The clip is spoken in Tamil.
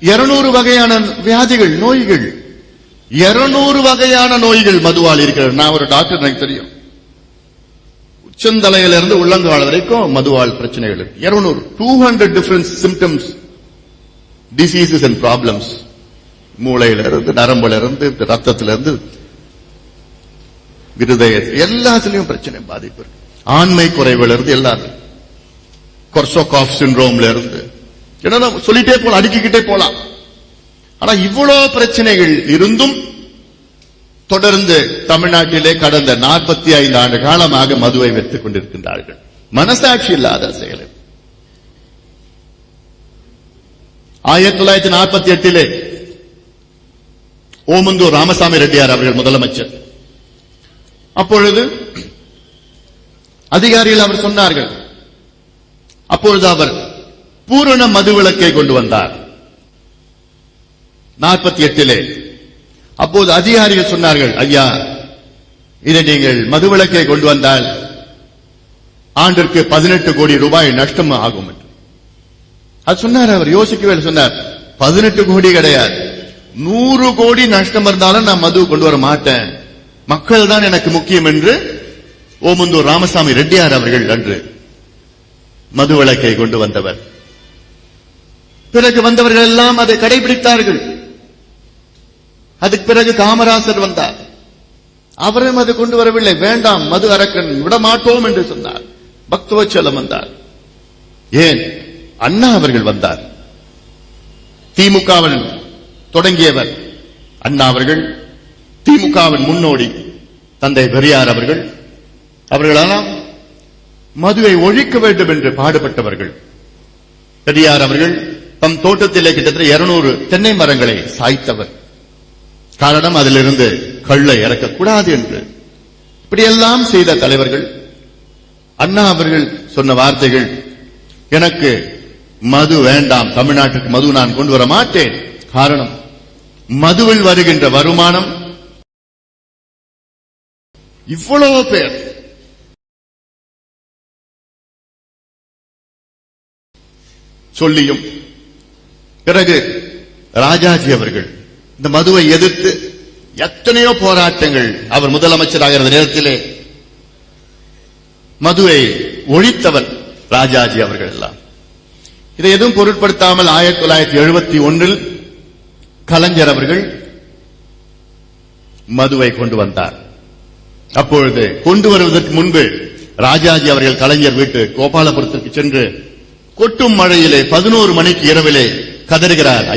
200 வகையான வியாதிகள், நோய்கள், 200 வகையான நோய்கள் மதுவால் இருக்கிறது. நான் ஒரு டாக்டர், எனக்கு தெரியும். உச்சந்தலையிலிருந்து உள்ளங்கால் வரைக்கும் மதுவால் பிரச்சனைகள் இருக்கு. 200 different symptoms, diseases and problems. மூளையில இருந்து, நரம்புல இருந்து, ரத்தத்திலிருந்து, இருதயத்தில், எல்லாத்திலையும் பிரச்சனை, பாதிப்பு இருக்கு. ஆண்மை குறைவுல இருந்து எல்லாரும், கொர்சோகாஃப் சிண்ட்ரோம்ல இருந்து சொல்லிட்டே போலாம், அடுக்கிக்கிட்டே போலாம். ஆனா இவ்வளவு பிரச்சனைகள் இருந்தும் தொடர்ந்து தமிழ்நாட்டிலே கடந்த 45 ஆண்டு காலமாக மதுவை விற்றுக் கொண்டிருக்கின்றார்கள். மனசாட்சி இல்லாத செயல். 1948 ஓமந்தூர் ராமசாமி ரெட்டியார் அவர்கள் முதலமைச்சர். அப்பொழுது அதிகாரிகள் அவர் சொன்னார்கள், அப்பொழுது அவர் பூரண மதுவிலக்கை கொண்டு வந்தார் 48. அப்போது அதிகாரிகள் சொன்னார்கள், ஐயா, இதை நீங்கள் மதுவிலக்கை கொண்டு வந்தால் ஆண்டிற்கு 18 கோடி ரூபாய் நஷ்டம் ஆகும் என்று. அது சொன்னார். அவர் யோசிக்கவே சொன்னார், 18 கோடி கிடையாது, 100 கோடி நஷ்டம் இருந்தாலும் நான் மது கொண்டு வர மாட்டேன், மக்கள் தான் எனக்கு முக்கியம் என்று ஓமந்தூர் ராமசாமி ரெட்டியார் அவர்கள் அன்று மதுவிலக்கை கொண்டு வந்தவர். பிறகு வந்தவர்கள் எல்லாம் அதை கடைபிடித்தார்கள். அதுக்கு பிறகு காமராசர் வந்தார். அவரும் அது கொண்டு வரவில்லை. வேண்டாம், மது அரக்கன் விடமாட்டோம் என்று சொன்னார். பக்தவச்சலம் வந்தார். ஏன்? அண்ணா அவர்கள் வந்தார். திமுகவின் தொடங்கியவர் அண்ணா அவர்கள், திமுகவின் முன்னோடி தந்தை பெரியார் அவர்கள். அவர்களெல்லாம் மதுவை ஒழிக்க வேண்டும் என்று பாடுபட்டவர்கள். பெரியார் அவர்கள் தம் தோட்டத்திலே கிட்டத்தட்ட 200 தென்னை மரங்களை சாய்த்தவர். காரணம், அதிலிருந்து கள்ளை இறக்கக்கூடாது என்று. இப்படியெல்லாம் செய்த தலைவர்கள். அண்ணா அவர்கள் சொன்ன வார்த்தைகள், எனக்கு மது வேண்டாம், தமிழ்நாட்டுக்கு மது நான் கொண்டு வர மாட்டேன். காரணம், மதுவில் வருகின்ற வருமானம் இவ்வளவு பேர் சொல்லியும். பிறகு ராஜாஜி அவர்கள் இந்த மதுவை எதிர்த்து எத்தனையோ போராட்டங்கள், அவர் முதலமைச்சராக இருந்த நேரத்திலே மதுவை ஒழித்தவர் ராஜாஜி அவர்கள் எல்லாம். இதை எதுவும் பொருட்படுத்தாமல் 1971 கலைஞர் அவர்கள் மதுவை கொண்டு வந்தார். அப்பொழுது கொண்டு வருவதற்கு முன்பு ராஜாஜி அவர்கள் கலைஞர் வீட்டு கோபாலபுரத்திற்கு சென்று கொட்டும் மழையிலே 11 மணிக்கு இரவிலே கதறுகிறார்.